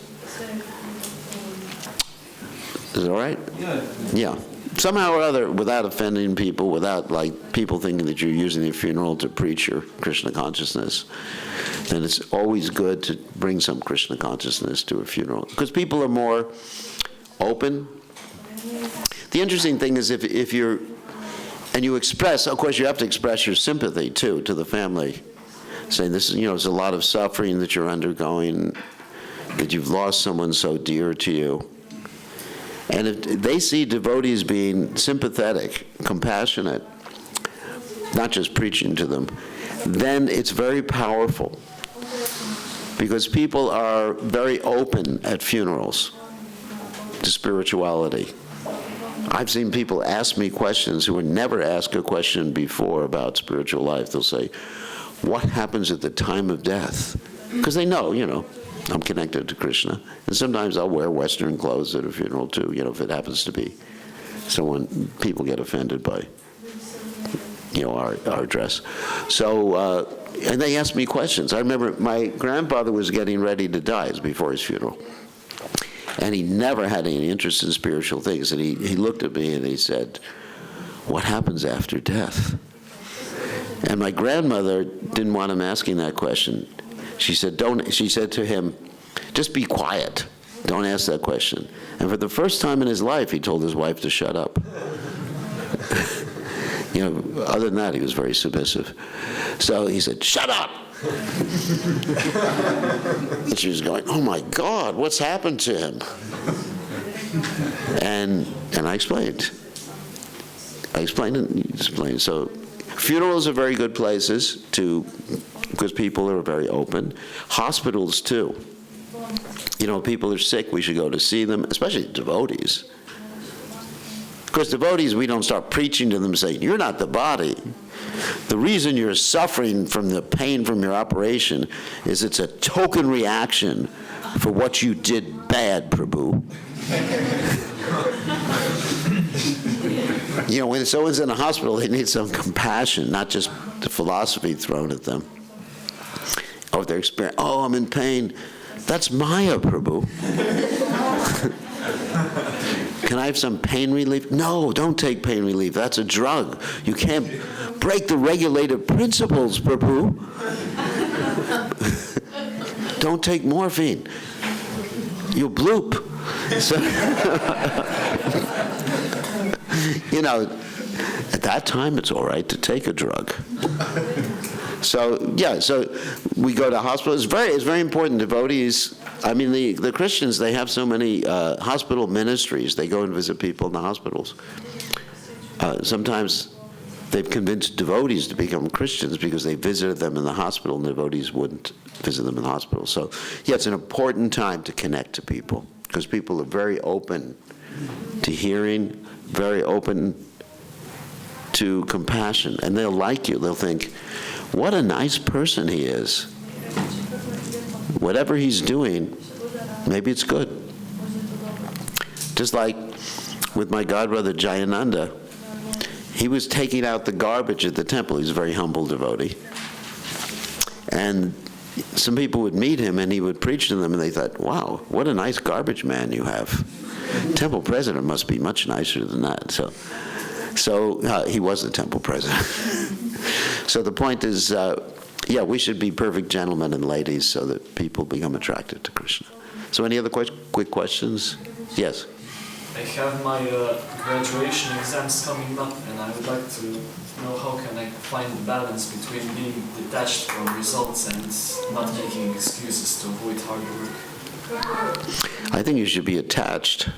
Is it all right? Yeah. Yeah. Somehow or other, without offending people, without like people thinking that you're using the funeral to preach your Krishna consciousness, then it's always good to bring some Krishna consciousness to a funeral, because people are more open. The interesting thing is if you're, and you express, of course you have to express your sympathy too to the family, saying this is, there's a lot of suffering that you're undergoing, that you've lost someone so dear to you. And if they see devotees being sympathetic, compassionate, not just preaching to them, then it's very powerful. Because people are very open at funerals to spirituality. I've seen people ask me questions who were never asked a question before about spiritual life. They'll say, what happens at the time of death? Because they know, I'm connected to Krishna. And sometimes I'll wear Western clothes at a funeral too, if it happens to be someone, people get offended by, our dress. So, and they ask me questions. I remember my grandfather was getting ready to die. It was before his funeral. And he never had any interest in spiritual things. And he looked at me and he said, what happens after death? And my grandmother didn't want him asking that question. She said to him, just be quiet. Don't ask that question. And for the first time in his life, he told his wife to shut up. Other than that, he was very submissive. So he said, shut up. And she was going, oh my God, what's happened to him? And I explained. So funerals are very good places because people are very open. Hospitals too. People are sick, we should go to see them, especially devotees. Because devotees, we don't start preaching to them saying, you're not the body. The reason you're suffering from the pain from your operation is it's a token reaction for what you did bad, Prabhu. When someone's in a hospital, they need some compassion, not just the philosophy thrown at them. Or their experience, oh, I'm in pain. That's Maya, Prabhu. Can I have some pain relief? No, don't take pain relief. That's a drug. You can't break the regulative principles, Prabhu. Don't take morphine. You'll bloop. So, at that time it's all right to take a drug. So we go to hospitals. It's very important. Devotees, the Christians, they have so many hospital ministries. They go and visit people in the hospitals. Sometimes they've convinced devotees to become Christians because they visited them in the hospital, and devotees wouldn't visit them in the hospital. So, it's an important time to connect to people because people are very open to hearing, very open to compassion, and they'll like you. They'll think, what a nice person he is. Whatever he's doing, maybe it's good. Just like with my godbrother Jayananda, he was taking out the garbage at the temple. He's a very humble devotee. And some people would meet him and he would preach to them and they thought, wow, what a nice garbage man you have. Temple president must be much nicer than that. So he was the temple president. So the point is, we should be perfect gentlemen and ladies so that people become attracted to Krishna. So any other quick questions? Yes? I have my graduation exams coming up, and I would like to know how can I find the balance between being detached from results and not making excuses to avoid hard work. I think you should be attached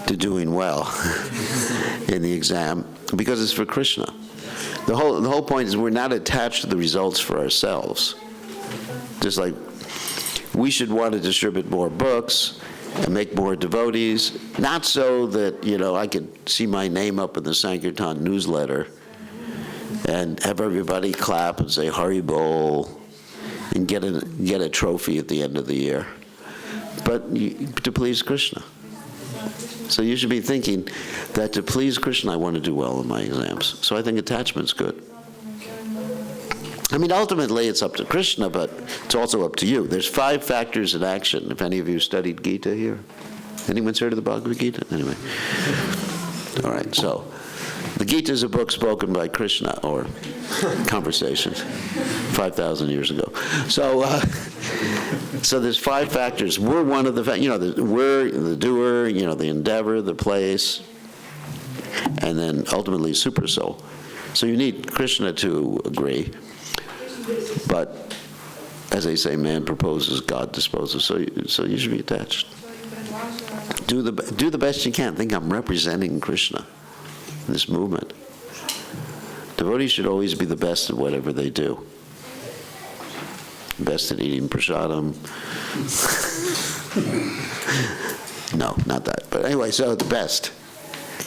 to doing well in the exam because it's for Krishna. The whole point is we're not attached to the results for ourselves. Just like we should want to distribute more books and make more devotees, not so that, I could see my name up in the Sankirtan newsletter and have everybody clap and say Hari Bol and get a trophy at the end of the year, but to please Krishna. So you should be thinking that to please Krishna, I want to do well in my exams. So I think attachment's good. I mean, ultimately, it's up to Krishna, but it's also up to you. There's 5 factors in action. If any of you studied Gita here? Anyone's heard of the Bhagavad Gita? Anyway. All right, so the Gita is a book spoken by Krishna, or conversations, 5,000 years ago. So, so there's 5 factors. We're one of the, we're the doer, the endeavor, the place, and then ultimately super soul. So you need Krishna to agree. But as they say, man proposes, God disposes. So you should be attached. Do the best you can. Think I'm representing Krishna in this movement. Devotees should always be the best at whatever they do. Best at eating prasadam. No, not that. But anyway, so the best.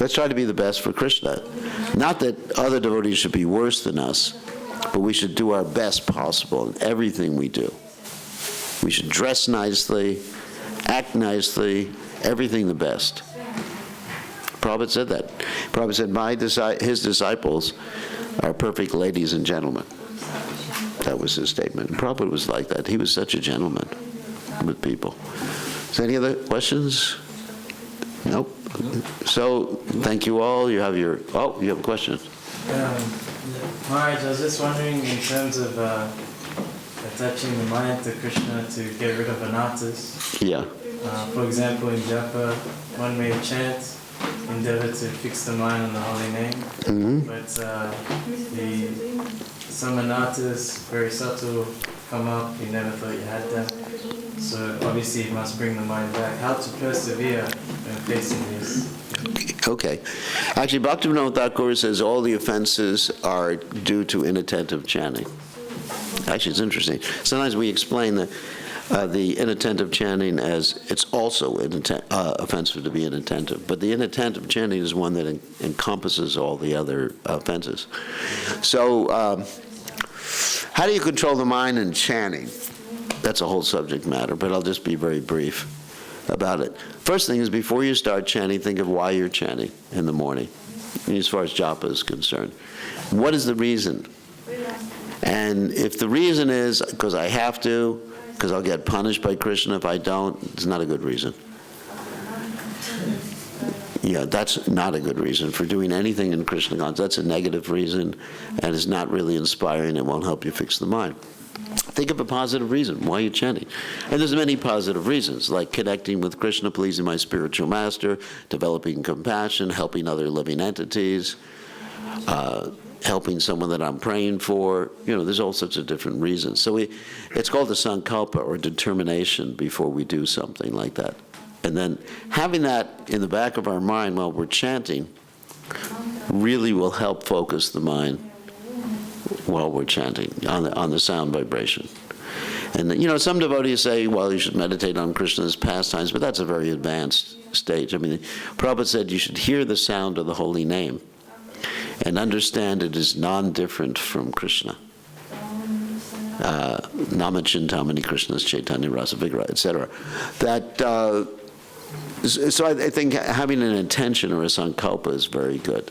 Let's try to be the best for Krishna. Not that other devotees should be worse than us, but we should do our best possible in everything we do. We should dress nicely, act nicely, everything the best. Prabhupada said that. Prabhupada said, his disciples are perfect ladies and gentlemen. That was his statement. And Prabhupada was like that. He was such a gentleman with people. Is there any other questions? Nope. So, thank you all. You have your, you have a question. Maharaj, I was just wondering in terms of attaching the mind to Krishna to get rid of anarthas. Yeah. For example, in japa, one may chant, endeavor to fix the mind on the holy name, but some anarthas, very subtle, come up, you never thought you had them. So obviously you must bring the mind back. How to persevere when facing this? Okay. Actually, Bhaktivinoda Thakur says all the offenses are due to inattentive chanting. Actually, it's interesting. Sometimes we explain the inattentive chanting as it's also offensive to be inattentive. But the inattentive chanting is one that encompasses all the other offenses. So, how do you control the mind in chanting? That's a whole subject matter, but I'll just be very brief about it. First thing is, before you start chanting, think of why you're chanting in the morning, as far as japa is concerned. What is the reason? And if the reason is because I have to, because I'll get punished by Krishna if I don't, it's not a good reason. Yeah, that's not a good reason for doing anything in Krishna consciousness. That's a negative reason, and it's not really inspiring. It won't help you fix the mind. Think of a positive reason why you're chanting. And there's many positive reasons, like connecting with Krishna, pleasing my spiritual master, developing compassion, helping other living entities, helping someone that I'm praying for. There's all sorts of different reasons. So it's called the Tsongkhapa, or determination, before we do something like that. And then having that in the back of our mind while we're chanting really will help focus the mind while we're chanting on the sound vibration. And some devotees say, well, you should meditate on Krishna's pastimes, but that's a very advanced stage. I mean, Prabhupada said you should hear the sound of the holy name and understand it is non-different from Krishna. Namachintamani Krishna's Chaitanya Rasa Vigraha, etc. So I think having an intention or a sankalpa is very good.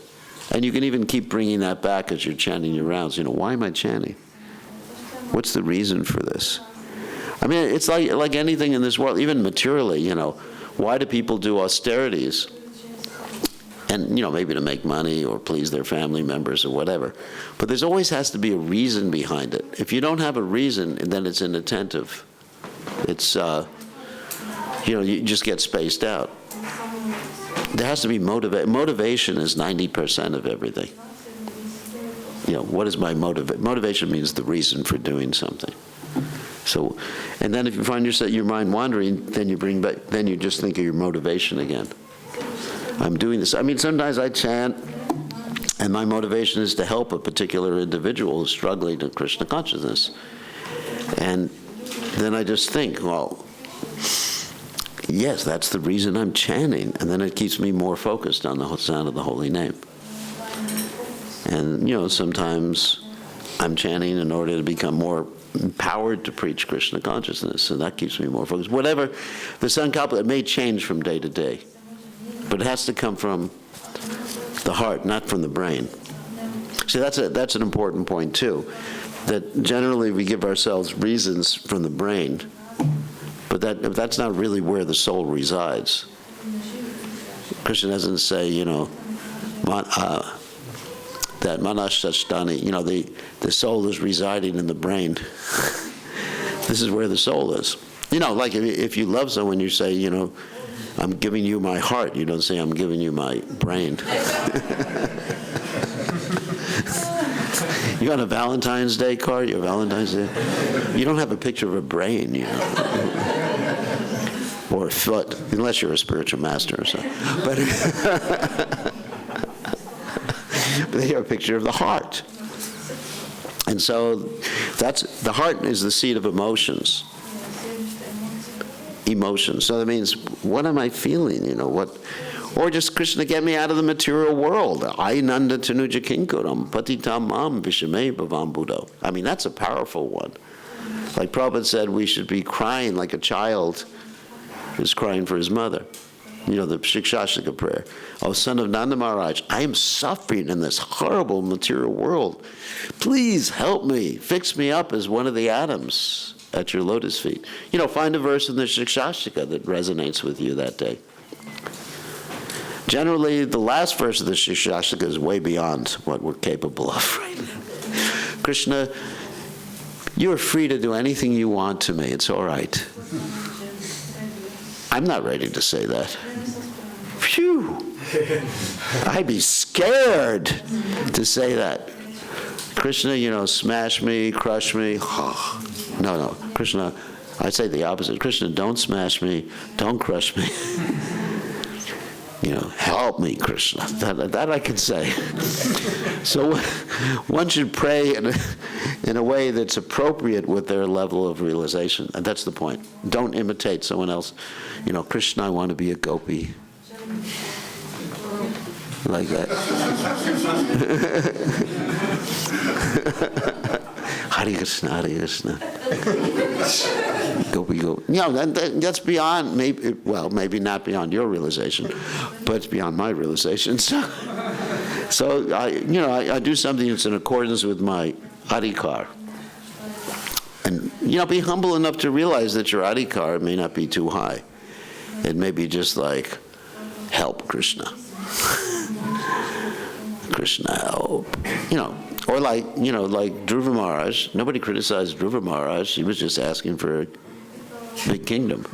And you can even keep bringing that back as you're chanting your rounds. Why am I chanting? What's the reason for this? I mean, it's like anything in this world, even materially, why do people do austerities? And, maybe to make money or please their family members or whatever. But there's always has to be a reason behind it. If you don't have a reason, then it's inattentive. It's, you just get spaced out. There has to be motivation. Motivation is 90% of everything. What is my motivation? Motivation means the reason for doing something. So, and then if you find your mind wandering, then you bring back, then you just think of your motivation again. I'm doing this. I mean, sometimes I chant, and my motivation is to help a particular individual who's struggling in Krishna consciousness. And then I just think, well, yes, that's the reason I'm chanting. And then it keeps me more focused on the sound of the holy name. And, sometimes I'm chanting in order to become more empowered to preach Krishna consciousness. So that keeps me more focused. Whatever, the sankalpa, it may change from day to day. But it has to come from the heart, not from the brain. See, that's an important point, too. that generally we give ourselves reasons from the brain, but that's not really where the soul resides. Krishna doesn't say, that manasasthani, the soul is residing in the brain. This is where the soul is. Like if you love someone, you say, I'm giving you my heart. You don't say, I'm giving you my brain. You got a Valentine's Day card? Your Valentine's Day? You don't have a picture of a brain, or a foot, unless you're a spiritual master or something. But they have a picture of the heart. And so the heart is the seat of emotions. Emotions. So that means, what am I feeling? Or just, Krishna, get me out of the material world. Ananda Tanuja kinkuram patitam mam vishame bhavam Budo. I mean, that's a powerful one. Like Prabhupada said, we should be crying like a child who's crying for his mother. The Shikshashika prayer. Oh, son of Nanda Maharaj, I am suffering in this horrible material world. Please help me. Fix me up as one of the atoms at your lotus feet. Find a verse in the Shikshashika that resonates with you that day. Generally, the last verse of the Shikshashika is way beyond what we're capable of right now. Krishna, you're free to do anything you want to me. It's all right. I'm not ready to say that. Phew! I'd be scared to say that. Krishna, smash me, crush me. No. Krishna, I say the opposite. Krishna, don't smash me, don't crush me. Help me, Krishna. That I can say. So one should pray in a way that's appropriate with their level of realization. And that's the point. Don't imitate someone else. Krishna, I want to be a gopi. Like that. Hare Krishna, Hare Krishna. Gopi. That's beyond, maybe not beyond your realization, but it's beyond my realization. So I do something that's in accordance with my adhikar. And, be humble enough to realize that your adhikar may not be too high. It may be just like, help Krishna. Krishna, help. Or like Dhruva Maharaj. Nobody criticized Dhruva Maharaj. He was just asking for a big kingdom.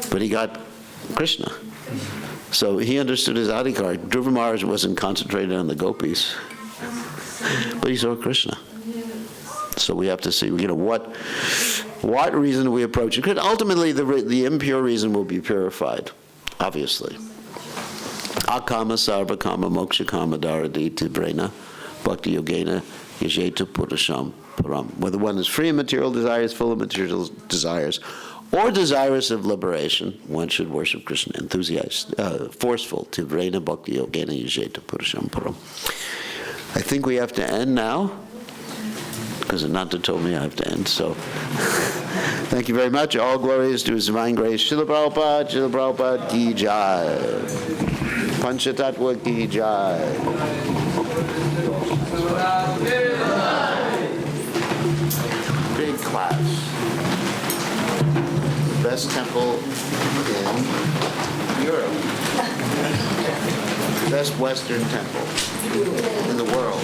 But he got Krishna. So he understood his adhikar. Dhruva Maharaj wasn't concentrated on the gopis. But he saw Krishna. So we have to see, what reason do we approach it? Because ultimately the impure reason will be purified, obviously. Akama sarva kama moksha kama dharati tivrena bhakti yogena yajeta purusham param. Whether one is free of material desires, full of material desires, or desirous of liberation, one should worship Krishna, forceful, tivrena bhakti yogena yajeta purusham param. I think we have to end now, because Ananda told me I have to end, so thank you very much. All glories to His Divine Grace. Srila Prabhupada ki jai. Panchatattva ki jai. Big class. Best temple in Europe. Best Western temple in the world.